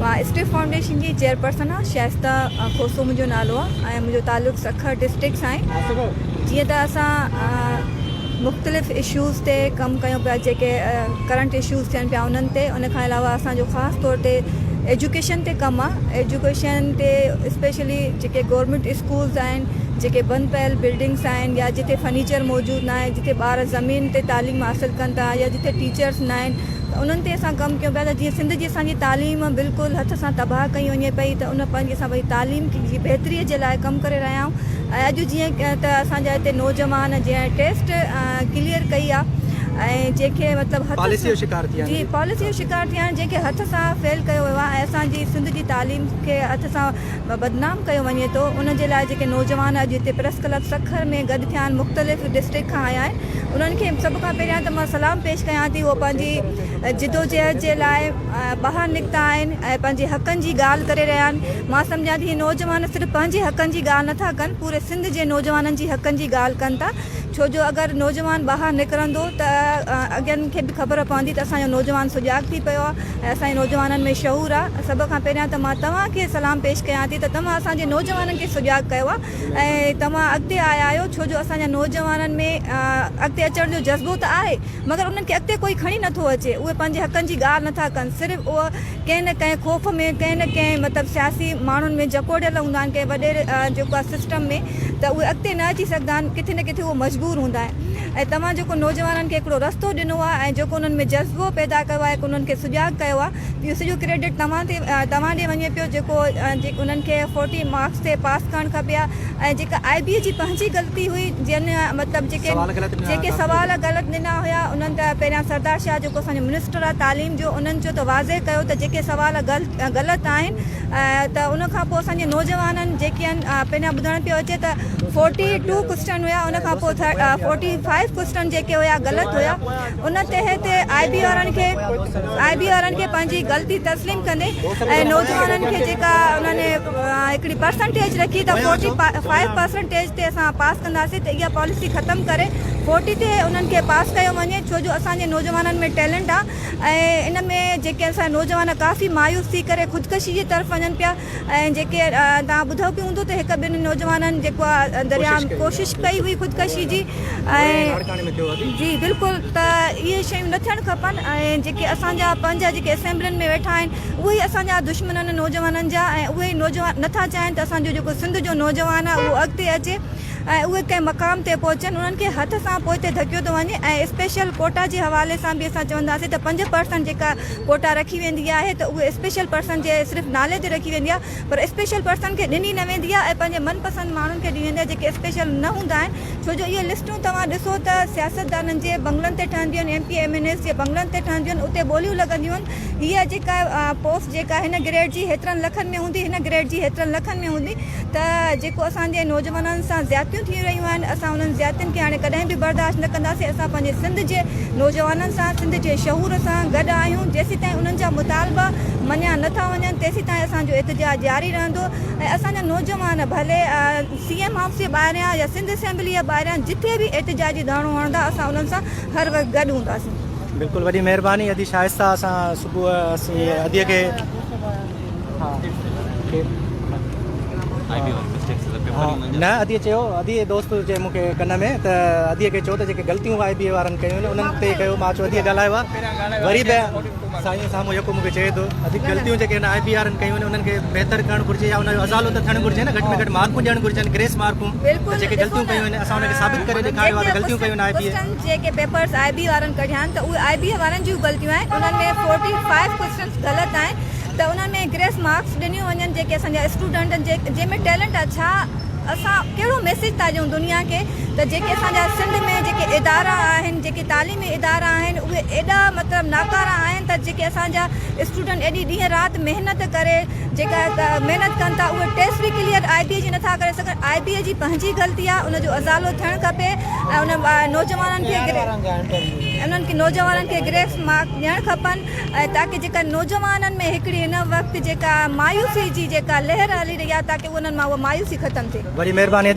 मां step foundation जी chairperson आहे। शाइस्ता खोसो मुंहिंजो नालो आहे ऐं मुंहिंजो तालुक़ु सखर डिस्ट्रिक्ट सां आहे। जीअं त असां मुख़्तलिफ़ इशूज़ ते कमु कयूं पिया, जेके करंट इशूज़ थियनि पिया उन्हनि ते। उन खां अलावा असांजो ख़ासि तौर ते एजुकेशन ते कमु आहे। एजुकेशन ते स्पेशली जेके गवर्नमेंट स्कूल्स आहिनि, जेके बंदि पियल बिल्डिंग्स आहिनि, या जिते फर्नीचर मौजूदु न आहे, जिते ॿार ज़मीन ते तालीम हासिलु कनि था, या जिते टीचर्स न आहिनि, त उन्हनि ते असां कमु कयूं पिया। त जीअं सिंध जी असांजी तालीम बिल्कुलु हथ सां तबाह कई वञे पई, त उन पंहिंजी असां भई तालीम जी बहितरीअ जे लाइ कमु करे रहिया आहियूं। ऐं अॼु जीअं त असांजा हिते नौजवान जीअं टेस्ट क्लियर कई आहे ऐं जंहिंखे मतिलबु पॉलिसी जो शिकार थिया जी पॉलिसी जो शिकार थिया आहिनि, जंहिंखे हथ सां फेल कयो वियो आहे ऐं असांजी सिंध जी तालीम खे हथ सां बदनाम कयो वञे थो। उन जे लाइ जेके नौजवान अॼु हिते प्रेस क्लब सखर में गॾु थिया आहिनि, मुख़्तलिफ़ डिस्ट्रिक्ट खां आया आहिनि, उन्हनि खे सभ खां पहिरियां त मां सलाम पेश कयां थी। उहो पंहिंजी जिदोजहद जे लाइ ॿाहिरि निकिता आहिनि ऐं पंहिंजे हक़नि जी ॻाल्हि करे रहिया आहिनि। मां सम्झां थी नौजवान सिर्फ़ु पंहिंजे हक़नि जी ॻाल्हि नथा कनि, पूरे सिंध जे नौजवाननि जी हक़नि जी ॻाल्हि कनि था। छो जो अगरि नौजवान ॿाहिरि निकिरंदो त अॻियनि खे बि ख़बर पवंदी त असांजो नौजवान सुजाॻ थी पियो आहे ऐं असांजे नौजवाननि में शऊर आहे। सभ खां पहिरियां त मां तव्हांखे सलाम पेश कयां थी त तव्हां असांजे नौजवाननि खे सुजाॻ कयो आहे ऐं तव्हां अॻिते आया आहियो। छो जो असांजा नौजवाननि में अॻिते अचण जो जज़्बो त आहे, मगर उन्हनि खे अॻिते कोई खणी नथो अचे। उहे पंहिंजे हक़नि जी ॻाल्हि नथा कनि, सिर्फ़ु उहे कंहिं न कंहिं ख़ौफ़ में, कंहिं न कंहिं मतिलबु सियासी माण्हुनि में जकोड़ियल हूंदा आहिनि, कंहिं वॾे जेको आहे सिस्टम में, त उहे अॻिते न अची सघंदा आहिनि। किथे न किथे उहे मजबूर हूंदा आहिनि ऐं तव्हां जेको नौजवाननि खे हिकिड़ो रस्तो ॾिनो आहे ऐं जेको उन्हनि में जज़्बो पैदा कयो आहे, उन्हनि खे सुजाॻ कयो आहे, इहो सॼो क्रेडिट तव्हां ॾे वञे पियो। जेको उन्हनि खे 40 मार्क्स ते पास करणु खपे ऐं जेका IB जी पंहिंजी ग़लती हुई, जिन मतिलबु जेके सवाल ग़लति ॾिना हुया, उन्हनि त पहिरियां सरदार शाह जेको असांजो मिनिस्टर आहे तालीम जो, उन्हनि जो त वाज़े कयो त जेके सवाल ग़लति आहिनि त उन खां पोइ असांजे नौजवाननि जेके आहिनि, पहिरियां ॿुधण पियो अचे त 42 क्वेश्चन हुया, उन खां पोइ 45 क्वेश्चन जेके हुया ग़लति हुया। उन तहत IB वारनि खे पंहिंजी ग़लती तस्लीम कंदे ऐं नौजवाननि खे जेका उन्हनि हिकिड़ी परसेंटेज रखी त 45% ते असां पास कंदासीं, त इहा पॉलिसी ख़तमु करे 40 ते उन्हनि खे पास कयो वञे। छो जो असांजे नौजवाननि में टैलेंट आहे ऐं इन में जेके असां नौजवान काफ़ी मायूस थी करे ख़ुदकशी जी तरफ़ वञनि पिया ऐं जेके तव्हां ॿुधो बि हूंदो त हिकु ॿिनि नौजवाननि जेको आहे दरिया कोशिशि कई हुई ख़ुदकशी जी ऐं जी बिल्कुलु। त इहे शयूं न थियणु खपनि ऐं जेके असांजा पंहिंजा जेके असेंबलियुनि में वेठा आहिनि, उहे ई असांजा दुश्मन आहिनि नौजवाननि जा ऐं उहे ई नौजवान नथा चाहिनि त असांजो जेको सिंध जो नौजवान आहे उहो अॻिते अचे ऐं उहे कंहिं मक़ाम ते पहुचनि। उन्हनि खे हथ सां पोइते धकियो थो वञे ऐं स्पेशल कोटा जे हवाले सां बि असां चवंदासीं त 5% जेका कोटा रखी वेंदी आहे त उहे स्पेशल पर्सन जे सिर्फ़ु नाले ते रखी वेंदी आहे, पर स्पेशल पर्सन खे ॾिनी न वेंदी आहे ऐं पंहिंजे मनपसंदि माण्हुनि खे ॾिनी वेंदी आहे जेके स्पेशल न हूंदा आहिनि। छो जो इहे लिस्टूं तव्हां ॾिसो त सियासतदाननि जे बंगलनि ते ठहंदियूं आहिनि, MP MNS जे बंगलनि ते ठहंदियूं आहिनि, उते ॿोलियूं लॻंदियूं आहिनि। हीअ जेका पोस्ट जेका हिन ग्रेड जी हेतिरनि लखनि में हूंदी, हिन ग्रेड जी हेतिरनि लखनि में हूंदी, त जेको असांजे नौजवाननि सां ज़्यादतियूं थी रहियूं आहिनि, असां उन्हनि ज़्यादतियुनि खे हाणे कॾहिं बि बर्दाश्त न कंदासीं। असां पंहिंजे सिंध जे नौजवाननि सां, सिंध जे शहूर सां गॾु आहियूं। जेसीं ताईं उन्हनि जा मुतालबा मञिया नथा वञनि, तेसीं ताईं असांजो एहतजाज जारी रहंदो ऐं असांजा नौजवान भले CM हाउस जे ॿाहिरियां या सिंध असेंबली जे ॿाहिरियां जिथे बि एहतजाजी धरणो हणंदा, असां उन्हनि सां हर वक़्तु गॾु हूंदासीं। बिल्कुलु, वॾी महिरबानी। अदी शाइस्ता असां सुबुह अदीअ खे न अदीअ चयो, अदीअ दोस्त चए मूंखे कन में त अदीअ खे चयो त जेके ग़लतियूं IB वारनि कयूं आहिनि उन्हनि ते कयो। मां चयो अदीअ ॻाल्हायो आहे, वरी बि साईं साम्हूं जेको मूंखे चए थो अदी ग़लतियूं जेके हिन IB वारनि कयूं आहिनि उन्हनि खे बहितर करणु घुरिजे या उनजो अज़ालो त थियणु घुरिजे न, घटि में घटि मार्कूं ॾियणु घुरिजनि, ग्रेस मार्कूं। जेके ग़लतियूं कयूं आहिनि असां उनखे साबित करे ॾेखारियो आहे ग़लतियूं कयूं आहिनि IB जेके पेपर्स IB वारनि कढिया आहिनि त उहे IB वारनि जूं ग़लतियूं आहिनि। उन्हनि में 45 क्वेश्चन ग़लति आहिनि त उन्हनि में ग्रेस मार्क्स ॾिनियूं वञनि। जेके असांजा स्टूडेंट जंहिंमें टैलेंट आहे, छा असां कहिड़ो मैसेज था ॾियूं दुनिया खे त जेके असांजा सिंध में जेके इदारा आहिनि, जेके तालीमी इदारा आहिनि, उहे एॾा मतिलबु नाकारा आहिनि त जेके असांजा स्टूडेंट एॾी ॾींहं राति महिनत करे जेका महिनत कनि था, उहे टेस्ट बि क्लियर IB जी नथा करे सघनि। IB जी पंहिंजी ग़लती आहे, उनजो अज़ालो थियणु खपे ऐं उन नौजवाननि खे ग्रेस मार्क ॾियणु खपनि ऐं ताकी जेका नौजवाननि में हिकिड़ी हिन वक़्तु जेका मायूसी जी जेका लहर हली रही आहे, ताकी उन्हनि मां उहा मायूसी ख़तमु थिए। बड़ी मेहरबानी।